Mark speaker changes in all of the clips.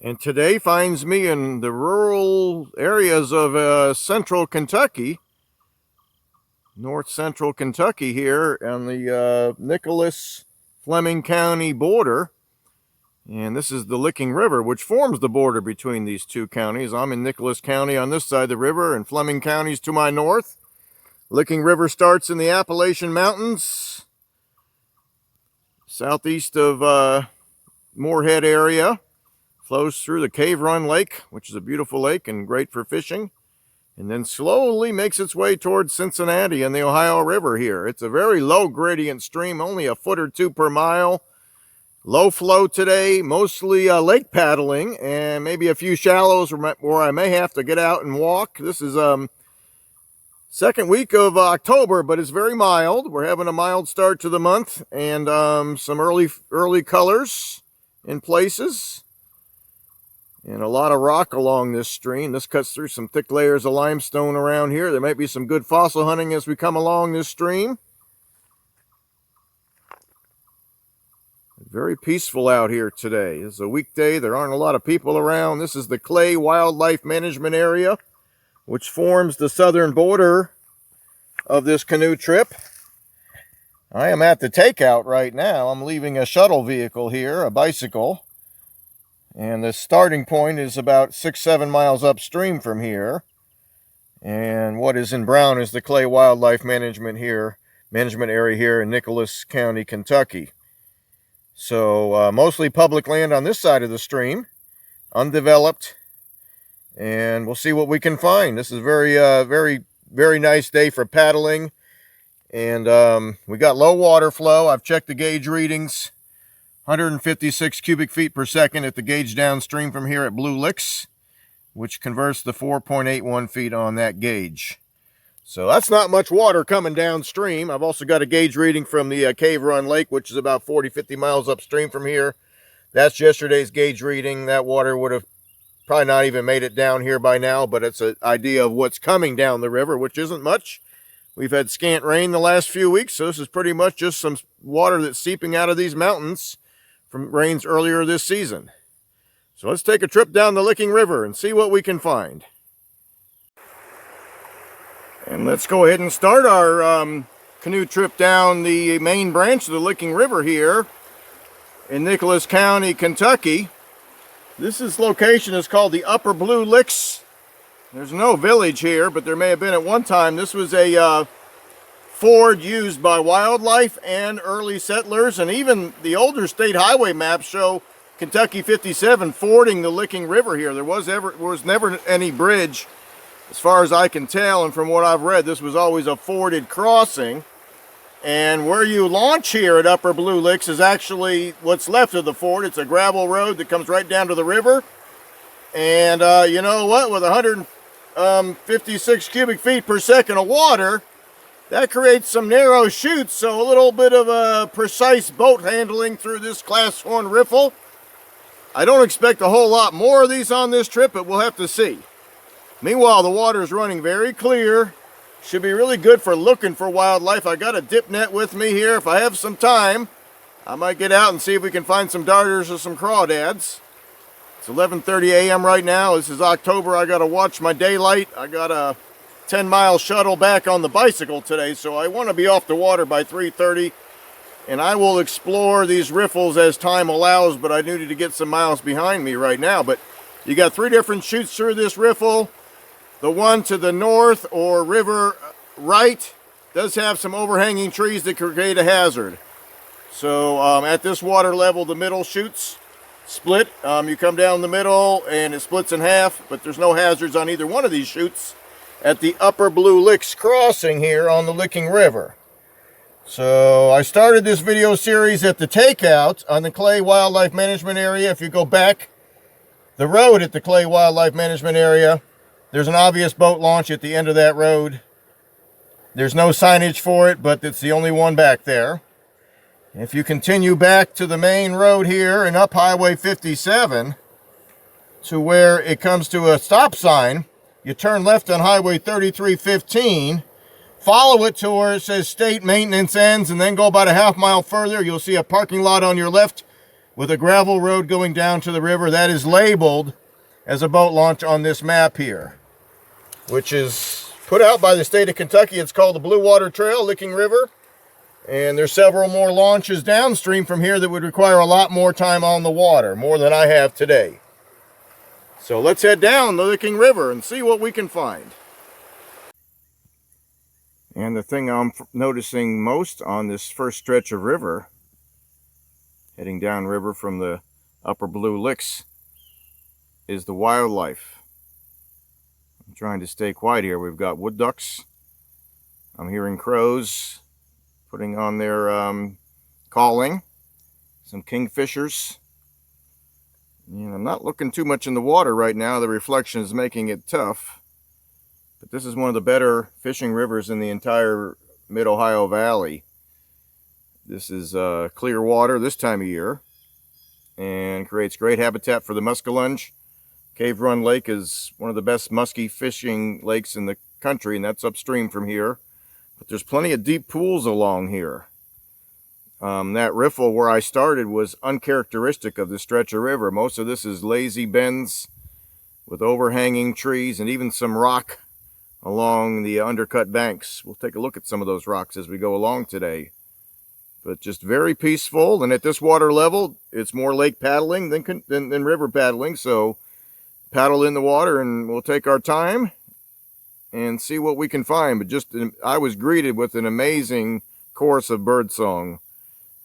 Speaker 1: And today finds me in the rural areas of central Kentucky, north central Kentucky here on the Nicholas-Fleming County border. And this is the Licking River, which forms the border between these two counties. I'm in Nicholas County on this side of the river, and Fleming County's to my north. Licking River starts in the Appalachian Mountains, southeast of Moorhead area. Flows through the Cave Run Lake, which is a beautiful lake and great for fishing, and then slowly makes its way towards Cincinnati and the Ohio River here. It's a very low gradient stream, only a foot or two per mile. Low flow today, mostly lake paddling, and maybe a few shallows where I may have to get out and walk. This is second week of October, but it's very mild. We're having a mild start to the month, and some early colors in places. And a lot of rock along this stream. This cuts through some thick layers of limestone around here. There might be some good fossil hunting as we come along this stream. Very peaceful out here today. It's a weekday. There aren't a lot of people around. This is the Clay Wildlife Management Area, which forms the southern border of this canoe trip. I am at the takeout right now. I'm leaving a shuttle vehicle here, a bicycle. And the starting point is about 6-7 miles upstream from here. And what is in brown is the Clay Wildlife Management Area here in Nicholas County, Kentucky. So mostly public land on this side of the stream, undeveloped, and we'll see what we can find. This is very nice day for paddling, and we got low water flow. I've checked the gauge readings. 156 cubic feet per second at the gauge downstream from here at Blue Licks, which converts the 4.81 feet on that gauge. So that's not much water coming downstream. I've also got a gauge reading from the Cave Run Lake, which is about 40-50 miles upstream from here. That's yesterday's gauge reading. That water would have probably not even made it down here by now, but it's an idea of what's coming down the river, which isn't much. We've had scant rain the last few weeks, so this is pretty much just some water that's seeping out of these mountains from rains earlier this season. So let's take a trip down the Licking River and see what we can find. And let's go ahead and start our canoe trip down the main branch of the Licking River here in Nicholas County, Kentucky. This location is called the Upper Blue Licks. There's no village here, but there may have been at one time. This was a ford used by wildlife and early settlers, and even the older state highway maps show Kentucky 57 fording the Licking River here. There was never any bridge as far as I can tell, and from what I've read, this was always a forded crossing. And where you launch here at Upper Blue Licks is actually what's left of the ford. It's a gravel road that comes right down to the river, and you know what, with 156 cubic feet per second of water, that creates some narrow chutes, so a little bit of a precise boat handling through this class horn riffle. I don't expect a whole lot more of these on this trip, but we'll have to see. Meanwhile, the water is running very clear. Should be really good for looking for wildlife. I got a dip net with me here. If I have some time, I might get out and see if we can find some darters or some crawdads. It's 11:30 a.m. right now. This is October. I got to watch my daylight. I got a 10-mile shuttle back on the bicycle today, so I want to be off the water by 3:30, and I will explore these riffles as time allows, but I needed to get some miles behind me right now. But you got 3 different chutes through this riffle. The one to the north or river right does have some overhanging trees that create a hazard. So at this water level, the middle chutes split. You come down the middle and it splits in half, but there's no hazards on either one of these chutes at the Upper Blue Licks crossing here on the Licking River. So I started this video series at the takeout on the Clay Wildlife Management Area. If you go back the road at the Clay Wildlife Management Area, there's an obvious boat launch at the end of that road. There's no signage for it, but it's the only one back there. If you continue back to the main road here and up Highway 57 to where it comes to a stop sign, you turn left on Highway 3315, follow it to where it says State Maintenance Ends, and then go about a half mile further. You'll see a parking lot on your left with a gravel road going down to the river that is labeled as a boat launch on this map here, which is put out by the state of Kentucky. It's called the Blue Water Trail, Licking River. And there's several more launches downstream from here that would require a lot more time on the water, more than I have today. So let's head down the Licking River and see what we can find. And the thing I'm noticing most on this first stretch of river, heading downriver from the upper Blue Licks, is the wildlife. I'm trying to stay quiet here. We've got wood ducks. I'm hearing crows putting on their calling. Some kingfishers. And I'm not looking too much in the water right now. The reflection is making it tough. But this is one of the better fishing rivers in the entire Mid-Ohio Valley. This is clear water this time of year and creates great habitat for the muskellunge. Cave Run Lake is one of the best musky fishing lakes in the country, and that's upstream from here. But there's plenty of deep pools along here. That riffle where I started was uncharacteristic of this stretch of river. Most of this is lazy bends with overhanging trees and even some rock along the undercut banks. We'll take a look at some of those rocks as we go along today. But just very peaceful, and at this water level, it's more lake paddling than river paddling. So paddle in the water and we'll take our time and see what we can find. But I was greeted with an amazing chorus of birdsong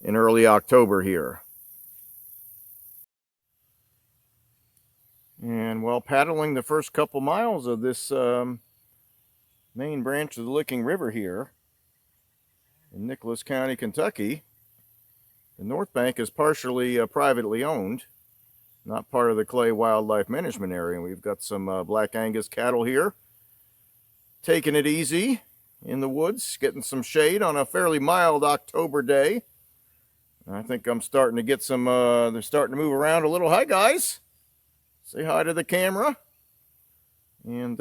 Speaker 1: in early October here. And while paddling the first couple miles of this main branch of the Licking River here in Nicholas County, Kentucky, the North Bank is partially privately owned, not part of the Clay Wildlife Management Area. We've got some Black Angus cattle here, taking it easy in the woods, getting some shade on a fairly mild October day. I think I'm starting to get some, they're starting to move around a little. Hi guys, say hi to the camera. And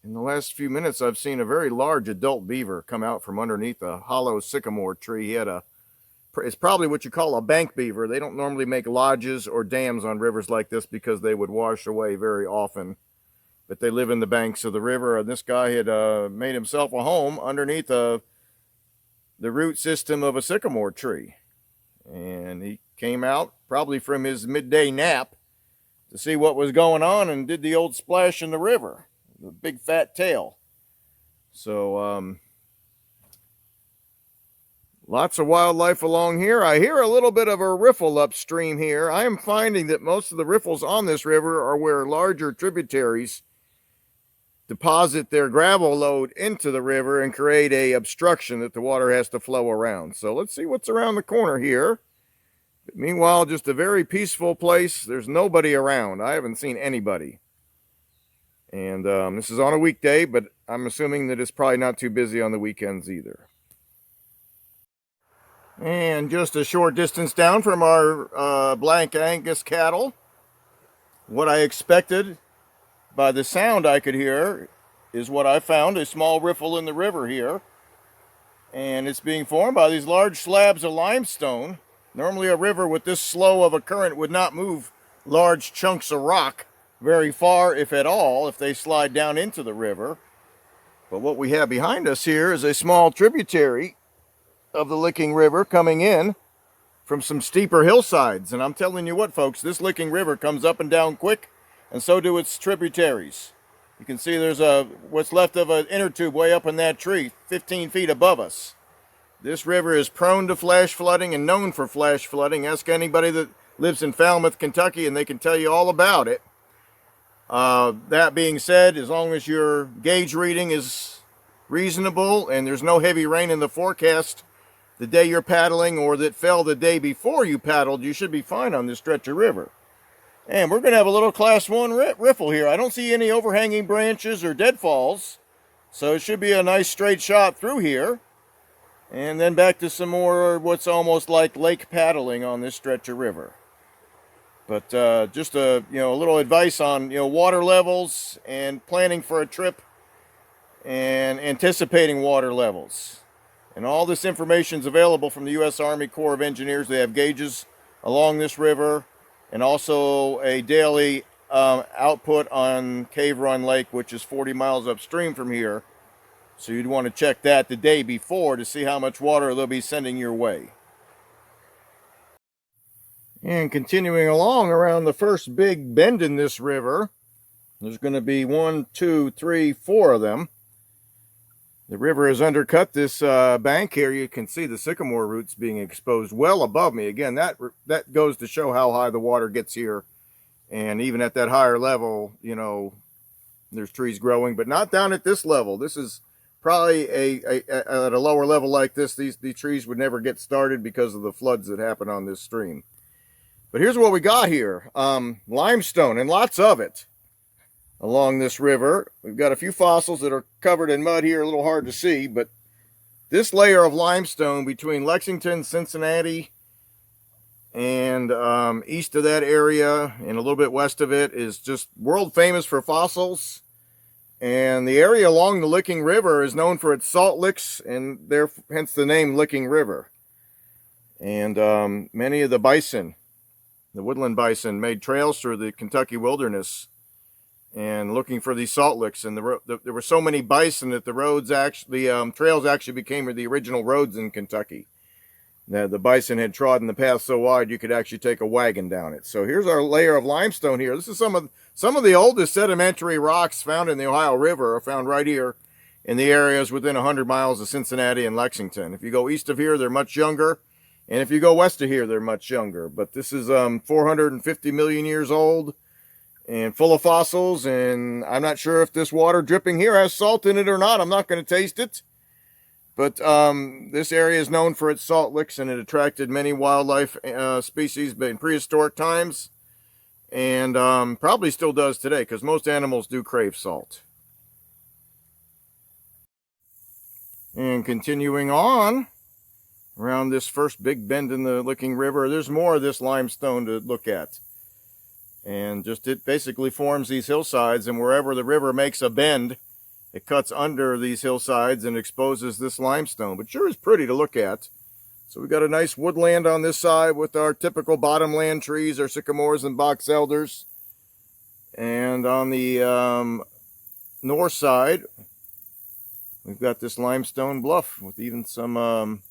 Speaker 1: in the last few minutes, I've seen a very large adult beaver come out from underneath a hollow sycamore tree. He had it's probably what you call a bank beaver. They don't normally make lodges or dams on rivers like this because they would wash away very often. But they live in the banks of the river, and this guy had made himself a home underneath the root system of a sycamore tree. And he came out probably from his midday nap to see what was going on and did the old splash in the river. The big fat tail. So lots of wildlife along here. I hear a little bit of a riffle upstream here. I am finding that most of the riffles on this river are where larger tributaries deposit their gravel load into the river and create a obstruction that the water has to flow around. So let's see what's around the corner here. But meanwhile, just a very peaceful place. There's nobody around. I haven't seen anybody. And this is on a weekday, but I'm assuming that it's probably not too busy on the weekends either. And just a short distance down from our Black Angus cattle, what I expected by the sound I could hear is what I found, a small riffle in the river here. And it's being formed by these large slabs of limestone. Normally a river with this slow of a current would not move large chunks of rock very far, if at all, if they slide down into the river. But what we have behind us here is a small tributary of the Licking River coming in from some steeper hillsides. And I'm telling you what, folks, this Licking River comes up and down quick, and so do its tributaries. You can see there's what's left of an inner tube way up in that tree, 15 feet above us. This river is prone to flash flooding and known for flash flooding. Ask anybody that lives in Falmouth, Kentucky, and they can tell you all about it. That being said, as long as your gauge reading is reasonable and there's no heavy rain in the forecast the day you're paddling or that fell the day before you paddled, you should be fine on this stretch of river. And we're going to have a little class 1 riffle here. I don't see any overhanging branches or deadfalls, so it should be a nice straight shot through here. And then back to some more what's almost like lake paddling on this stretch of river. But just a little advice on water levels and planning for a trip and anticipating water levels. And all this information is available from the U.S. Army Corps of Engineers. They have gauges along this river and also a daily output on Cave Run Lake, which is 40 miles upstream from here. So you'd want to check that the day before to see how much water they'll be sending your way. And continuing along around the first big bend in this river, there's going to be 1, 2, 3, 4 of them. The river has undercut this bank here. You can see the sycamore roots being exposed well above me. Again, that goes to show how high the water gets here. And even at that higher level, you know, there's trees growing, but not down at this level. This is probably at a lower level like this. These trees would never get started because of the floods that happen on this stream. But here's what we got here. Limestone, and lots of it along this river. We've got a few fossils that are covered in mud here, a little hard to see, but this layer of limestone between Lexington, Cincinnati, and east of that area and a little bit west of it is just world famous for fossils. And the area along the Licking River is known for its salt licks, and hence the name Licking River. And many of the bison, the woodland bison, made trails through the Kentucky wilderness and looking for these salt licks. And there were so many bison that the trails actually became the original roads in Kentucky. The bison had trodden the path so wide you could actually take a wagon down it. So here's our layer of limestone here. This is some of the oldest sedimentary rocks found in the Ohio River are found right here in the areas within 100 miles of Cincinnati and Lexington. If you go east of here, they're much younger. And if you go west of here, they're much younger. But this is 450 million years old and full of fossils. And I'm not sure if this water dripping here has salt in it or not. I'm not going to taste it. But this area is known for its salt licks, and it attracted many wildlife species in prehistoric times. And probably still does today, because most animals do crave salt. And continuing on around this first big bend in the Licking River, there's more of this limestone to look at. And just it basically forms these hillsides, and wherever the river makes a bend, it cuts under these hillsides and exposes this limestone. But sure is pretty to look at. So we've got a nice woodland on this side with our typical bottomland trees, our sycamores and box elders. And on the north side, we've got this limestone bluff with even some,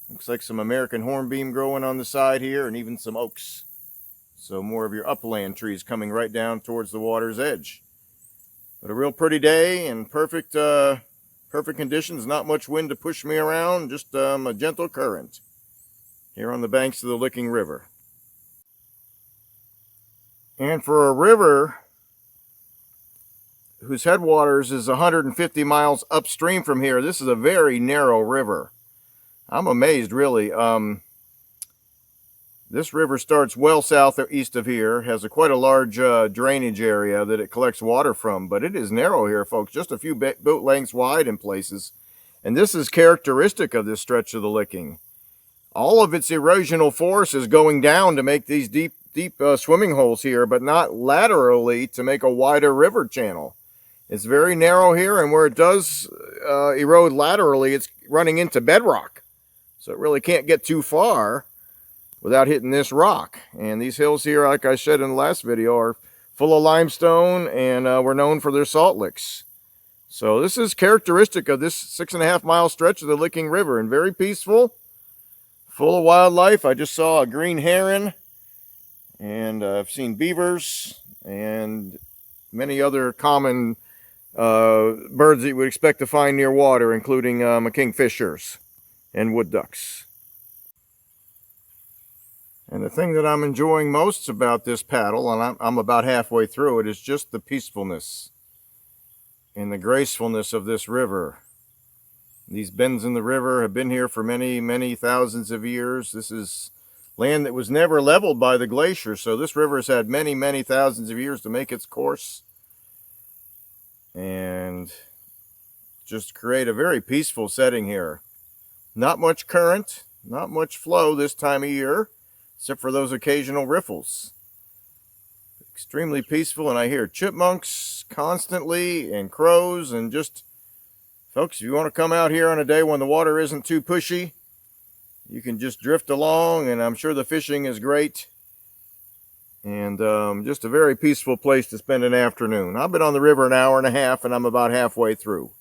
Speaker 1: looks like some American hornbeam growing on the side here, and even some oaks. So more of your upland trees coming right down towards the water's edge. But a real pretty day and perfect conditions. Not much wind to push me around, just a gentle current here on the banks of the Licking River. And for a river whose headwaters is 150 miles upstream from here, this is a very narrow river. I'm amazed, really. This river starts well southeast of here, has quite a large drainage area that it collects water from, but it is narrow here, folks, just a few boat lengths wide in places. And this is characteristic of this stretch of the Licking. All of its erosional force is going down to make these deep swimming holes here, but not laterally to make a wider river channel. It's very narrow here, and where it does erode laterally, it's running into bedrock. So it really can't get too far without hitting this rock. And these hills here, like I said in the last video, are full of limestone, and we're known for their salt licks. So this is characteristic of this 6.5 mile stretch of the Licking River, and very peaceful, full of wildlife. I just saw a green heron, and I've seen beavers and many other common birds that you would expect to find near water, including kingfishers and wood ducks. And the thing that I'm enjoying most about this paddle, and I'm about halfway through it, is just the peacefulness and the gracefulness of this river. These bends in the river have been here for many, many thousands of years. This is land that was never leveled by the glacier, so this river has had many, many thousands of years to make its course and just create a very peaceful setting here. Not much current, not much flow this time of year, except for those occasional riffles. Extremely peaceful, and I hear chipmunks constantly and crows, and just Folks, if you want to come out here on a day when the water isn't too pushy, you can just drift along, and I'm sure the fishing is great. And just a very peaceful place to spend an afternoon. I've been on the river an hour and a half, and I'm about halfway through.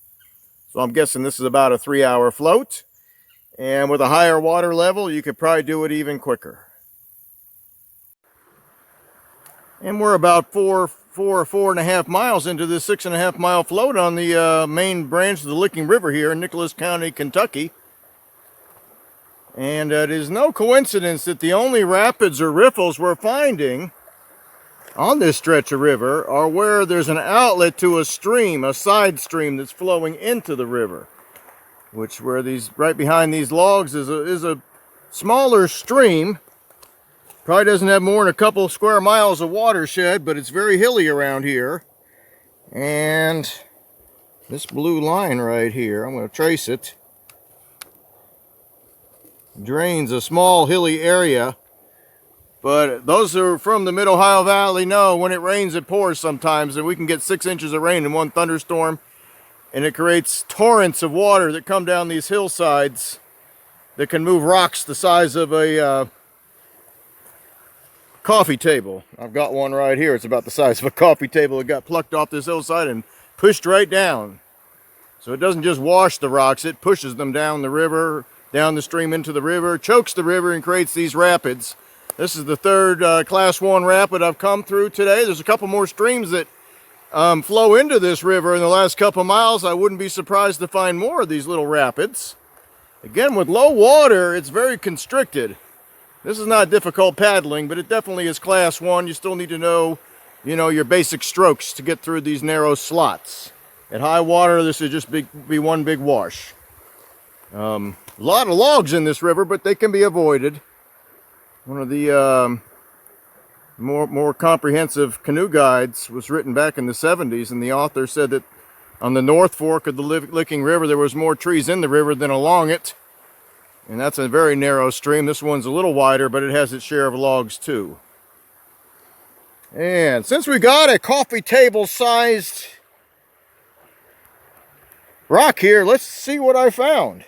Speaker 1: So I'm guessing this is about a 3-hour float. And with a higher water level, you could probably do it even quicker. And we're about 4.5 miles into this 6.5 mile float on the main branch of the Licking River here in Nicholas County, Kentucky. And it is no coincidence that the only rapids or riffles we're finding on this stretch of river are where there's an outlet to a stream, a side stream that's flowing into the river. Which where these, right behind these logs is a smaller stream. Probably doesn't have more than a couple square miles of watershed, but it's very hilly around here. And this blue line right here, I'm going to trace it, drains a small hilly area. But those who are from the Mid-Ohio Valley know when it rains it pours sometimes, and we can get 6 inches of rain in one thunderstorm, and it creates torrents of water that come down these hillsides that can move rocks the size of a coffee table. I've got one right here. It's about the size of a coffee table. It got plucked off this hillside and pushed right down. So it doesn't just wash the rocks, it pushes them down the river, down the stream into the river, chokes the river, and creates these rapids. This is the third Class 1 rapid I've come through today. There's a couple more streams that flow into this river in the last couple miles. I wouldn't be surprised to find more of these little rapids. Again, with low water, it's very constricted. This is not difficult paddling, but it definitely is Class 1. You still need to know, your basic strokes to get through these narrow slots. At high water, this would just be one big wash. A lot of logs in this river, but they can be avoided. One of the more comprehensive canoe guides was written back in the 70s, and the author said that on the North Fork of the Licking River, there was more trees in the river than along it. And that's a very narrow stream. This one's a little wider, but it has its share of logs too. And since we got a coffee table sized rock here, let's see what I found.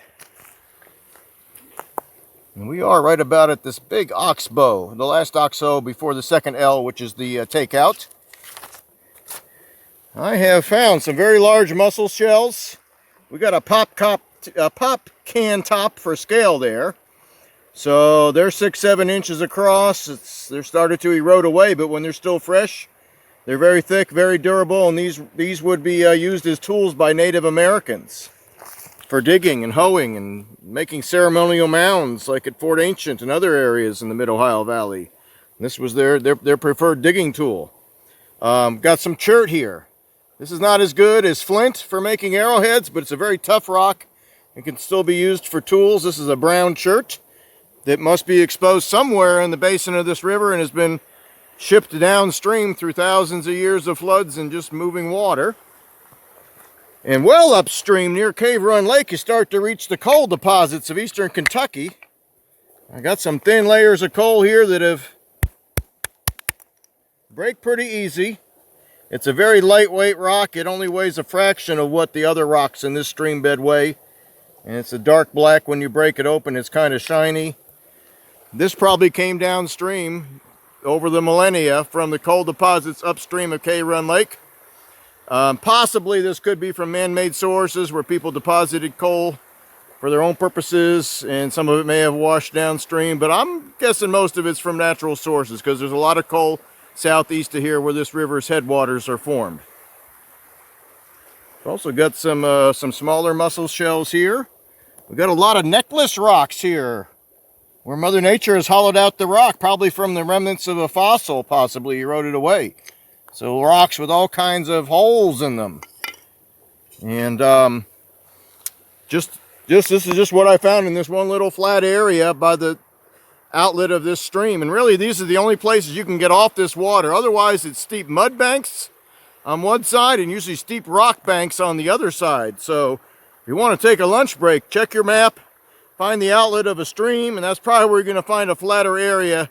Speaker 1: And we are right about at this big oxbow, the last oxbow before the second L, which is the takeout. I have found some very large mussel shells. We got a pop can top for scale there. So they're 6-7 inches across. They're started to erode away, but when they're still fresh, they're very thick, very durable, and these would be used as tools by Native Americans for digging and hoeing and making ceremonial mounds like at Fort Ancient and other areas in the Mid-Ohio Valley. This was their preferred digging tool. Got some chert here. This is not as good as flint for making arrowheads, but it's a very tough rock. It can still be used for tools. This is a brown chert that must be exposed somewhere in the basin of this river and has been shipped downstream through thousands of years of floods and just moving water. And well upstream near Cave Run Lake, you start to reach the coal deposits of eastern Kentucky. I got some thin layers of coal here that break pretty easy. It's a very lightweight rock. It only weighs a fraction of what the other rocks in this stream bed weigh. And it's a dark black. When you break it open, it's kind of shiny. This probably came downstream over the millennia from the coal deposits upstream of Cave Run Lake. Possibly this could be from man-made sources where people deposited coal for their own purposes, and some of it may have washed downstream, but I'm guessing most of it's from natural sources because there's a lot of coal southeast of here where this river's headwaters are formed. We've also got some smaller mussel shells here. We've got a lot of necklace rocks here where Mother Nature has hollowed out the rock, probably from the remnants of a fossil, possibly eroded away. So rocks with all kinds of holes in them. And this is just what I found in this one little flat area by the outlet of this stream. And really these are the only places you can get off this water. Otherwise it's steep mud banks on one side and usually steep rock banks on the other side. So if you want to take a lunch break, check your map, find the outlet of a stream, and that's probably where you're going to find a flatter area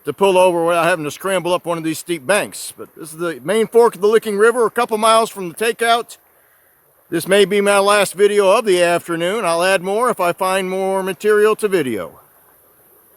Speaker 1: to pull over without having to scramble up one of these steep banks. But this is the main fork of the Licking River, a couple miles from the takeout. This may be my last video of the afternoon. I'll add more if I find more material to video.